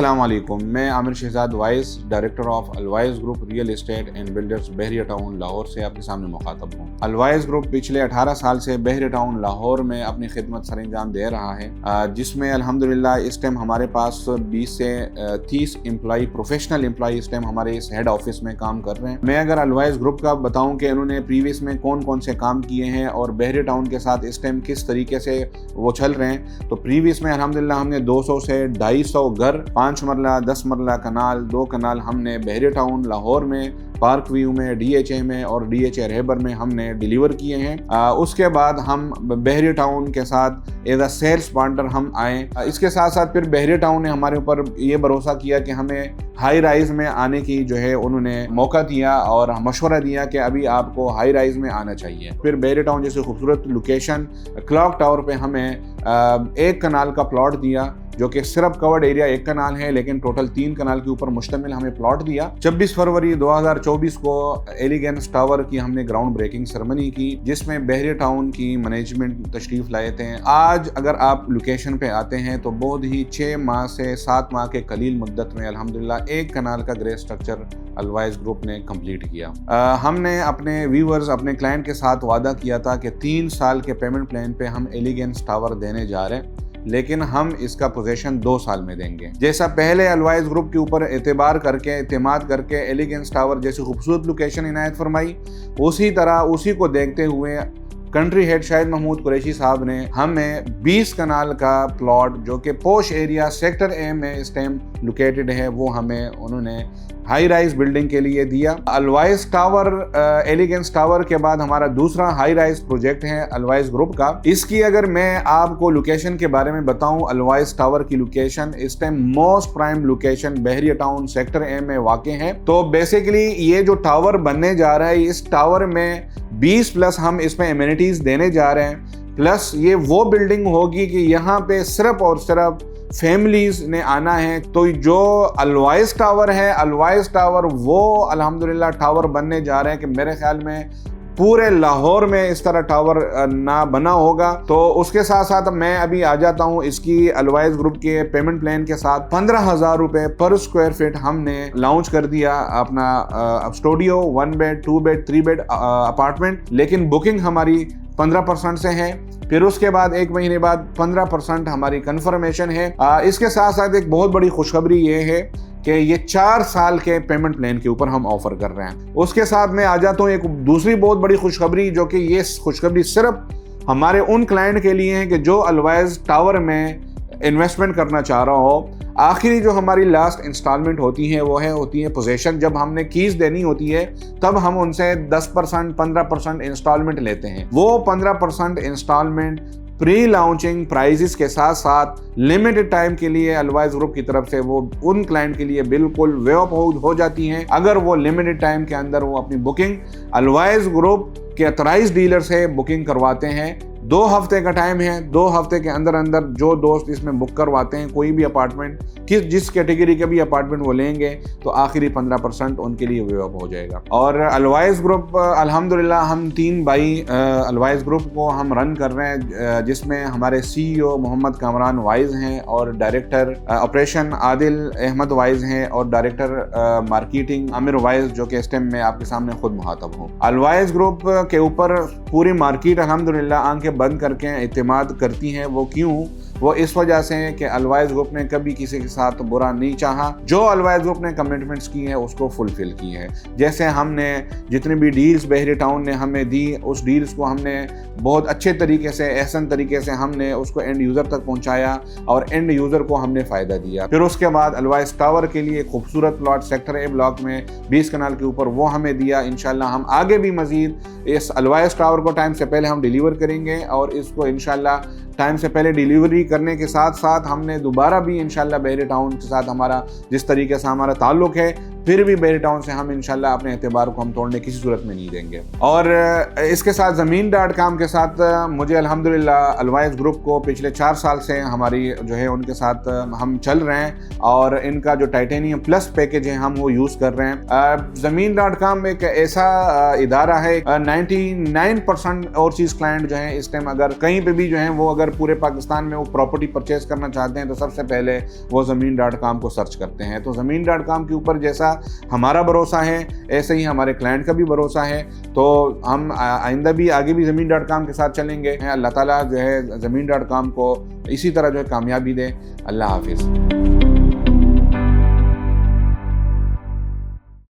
अस्सलाम वालेकुम। मैं Aamir Shahzad Waiz, director of Alwaiz group real estate and builders Bahria town Lahore से आपके सामने मुखातब हूँ। अलवाइज ग्रुप पिछले 18 साल से बहरिया टाउन लाहौर में अपनी खिदमत सरंजाम दे रहा है, जिसमें अल्हम्दुलिल्लाह इस टाइम हमारे पास 20 से 30 एम्प्लॉई, प्रोफेशनल एम्प्लॉई इस टाइम हमारे इस हेड ऑफिस में काम कर रहे हैं। मैं अगर अलवाइज ग्रुप का बताऊँ कि उन्होंने प्रीवियस में कौन कौन से काम किए हैं और बहरिया टाउन के साथ इस टाइम किस तरीके से वो चल रहे हैं, तो प्रीवियस में अल्हम्दुलिल्लाह हमने 200 से 250 घर, 5 मरला 10 मरला कनाल, 2 कनाल हमने बहरिया टाउन लाहौर में, पार्क व्यू में, DHA में और DHA रहबर में हमने डिलीवर किए हैं। उसके बाद हम बहरिया टाउन के साथ एज अ सेल्स पार्टनर हम आए। इसके साथ साथ फिर बहरिया टाउन ने हमारे ऊपर ये भरोसा किया कि हमें हाई राइज में आने की जो है उन्होंने मौका दिया और मशवरा दिया कि अभी आपको हाई राइज में आना चाहिए। फिर बहरिया टाउन जैसे खूबसूरत लोकेशन क्लॉक टावर पे हमें 1 कनाल का प्लॉट दिया, जो कि सिर्फ कवर्ड एरिया 1 कनाल है लेकिन टोटल 3 कनाल के ऊपर मुश्तमिल हमें प्लॉट दिया। 26 फरवरी 2024 को एलिगेंस टावर की हमने ग्राउंड ब्रेकिंग सेरेमनी की, जिसमें बहरिया टाउन की मैनेजमेंट तशरीफ लाए थे। आज अगर आप लोकेशन पे आते हैं तो बहुत ही 6 माह से 7 माह के कलील मुद्दत में अल्हम्दुलिल्लाह 1 कनाल का ग्रे स्ट्रक्चर अलवाइज ग्रुप ने कंप्लीट किया। हमने अपने व्यूअर्स, अपने क्लाइंट के साथ वादा किया था कि 3 साल के पेमेंट प्लान पे हम एलिगेंस टावर देने जा रहे हैं, लेकिन हम इसका पोजीशन 2 साल में देंगे। जैसा पहले अलवाइज ग्रुप के ऊपर एतमाद करके एलिगेंस टावर जैसी खूबसूरत लोकेशन इनायत फरमाई, उसी तरह उसी को देखते हुए कंट्री हेड शाहिद महमूद कुरैशी साहब ने हमें 20 कनाल का प्लॉट, जो कि पोश एरिया सेक्टर ए में इस टाइम लोकेटेड है, वो हमें उन्होंने हाई राइज बिल्डिंग के लिए दिया। अलवाइज टावर, एलिगेंस टावर के बाद हमारा दूसरा हाई राइज प्रोजेक्ट है अलवाइज ग्रुप का। इसकी अगर मैं आपको लोकेशन के बारे में बताऊं, अलवाइज टावर की लोकेशन इस time most prime location Bahria town sector A में वाक़ है। तो बेसिकली ये जो टावर बनने जा रहा है, इस टावर में 20+ हम इसमें एमिनिटीज देने जा रहे हैं, प्लस ये वो बिल्डिंग होगी कि यहाँ पे सिर्फ और सिर्फ फैमिलीज ने आना है। तो जो अलवाइज टावर है, अलवाइज टावर वो अल्हम्दुलिल्लाह टावर बनने जा रहे हैं कि मेरे ख्याल में पूरे लाहौर में इस तरह टावर ना बना होगा। तो उसके साथ साथ मैं अभी आ जाता हूँ इसकी अलवाइज ग्रुप के पेमेंट प्लान के साथ। 15,000 रुपये पर स्क्वायर फीट हमने लॉन्च कर दिया अपना studio, 1 bed, 2 bed, 3 bed apartment, लेकिन बुकिंग हमारी 15% से है। फिर उसके बाद 1 महीने बाद 15% हमारी कंफर्मेशन है। इसके साथ साथ एक बहुत बड़ी खुशखबरी ये है कि ये 4 साल के पेमेंट प्लान के ऊपर हम ऑफर कर रहे हैं। उसके साथ मैं आ जाता हूँ एक दूसरी बहुत बड़ी खुशखबरी, जो कि ये खुशखबरी सिर्फ हमारे उन क्लाइंट के लिए है कि जो अलवाइज टावर में इन्वेस्टमेंट करना चाह रहा हो। आखिरी जो हमारी लास्ट इंस्टॉलमेंट होती है वो होती है पोजीशन। जब हमने कीज देनी होती है तब हम उनसे 10%, 15% इंस्टॉलमेंट लेते हैं। वो 15% इंस्टॉलमेंट प्री लॉन्चिंग प्राइजेस के साथ साथ लिमिटेड टाइम के लिए अलवाइज ग्रुप की तरफ से वो उन क्लाइंट के लिए बिल्कुल वेव हो जाती हैं, अगर वो लिमिटेड टाइम के अंदर वो अपनी बुकिंग अलवाइज ग्रुप के ऑथराइज्ड डीलर से बुकिंग करवाते हैं। 2 हफ्ते का टाइम है। 2 हफ्ते के अंदर अंदर जो दोस्त इसमें बुक करवाते हैं कोई भी अपार्टमेंट, जिस कैटेगरी के भी अपार्टमेंट वो लेंगे, तो आखिरी 15% उनके लिए वेव अप हो जाएगा। और अलवाइज ग्रुप अल्हम्दुलिल्लाह हम 3 भाई अलवाइज ग्रुप को हम रन कर रहे हैं, जिसमें हमारे CEO मोहम्मद कामरान वाइज हैं और डायरेक्टर ऑपरेशन आदिल अहमद वाइज हैं और डायरेक्टर मार्केटिंग आमिर वाइज, जो कि इस टाइम में आपके सामने खुद मुखातब हूँ। अलवाइज ग्रुप के ऊपर पूरी मार्केट अल्हम्दुलिल्लाह आंखें बंद करके एतमाद करती हैं। वो क्यों? वो इस वजह से है कि अलवाइज ग्रुप ने कभी किसी के साथ बुरा नहीं चाहा। जो अलवाइज ग्रुप ने कमिटमेंट्स की हैं उसको फुलफिल की है। जैसे हमने जितनी भी डील्स बहरिया टाउन ने हमें दी, उस डील्स को हमने बहुत अच्छे तरीके से, एहसन तरीके से हमने उसको एंड यूज़र तक पहुंचाया और एंड यूज़र को हमने फ़ायदा दिया। फिर उसके बाद अलवाइज टावर के लिए खूबसूरत प्लॉट सेक्टर ए ब्लॉक में 20 कनाल के ऊपर वो हमें दिया। इंशाल्लाह हम आगे भी मज़ीद इस अलवाइज टावर को टाइम से पहले हम डिलीवर करेंगे और इसको इंशाल्लाह टाइम से पहले डिलीवरी करने के साथ साथ हमने दोबारा भी इंशाल्लाह बहरिया टाउन के साथ हमारा जिस तरीके से हमारा ताल्लुक़ है, پھر بھی بحری ٹاؤن سے ہم انشاءاللہ اپنے اعتبار کو ہم توڑنے کسی صورت میں نہیں دیں گے۔ اور اس کے ساتھ زمین.com کے ساتھ مجھے الحمدللہ الوائز گروپ کو پچھلے 4 سال سے ہماری جو ہے ان کے ساتھ ہم چل رہے ہیں، اور ان کا جو ٹائٹینیم پلس پیکج ہے ہم وہ یوز کر رہے ہیں۔ زمین.com ایک ایسا ادارہ ہے، 99% اوورسیز کلائنٹ جو ہیں اس ٹائم اگر کہیں پہ بھی جو ہیں وہ اگر پورے پاکستان میں وہ پراپرٹی پرچیز کرنا چاہتے ہیں تو سب سے پہلے وہ زمین.com کو سرچ کرتے ہیں۔ تو زمین.com کے اوپر جیسا ہمارا بھروسہ ہے ایسے ہی ہمارے کلائنٹ کا بھی بھروسہ ہے، تو ہم آئندہ بھی آگے بھی زمین.com کے ساتھ چلیں گے۔ اللہ تعالیٰ جو ہے زمین.com کو اسی طرح جو ہے کامیابی دے۔ اللہ حافظ۔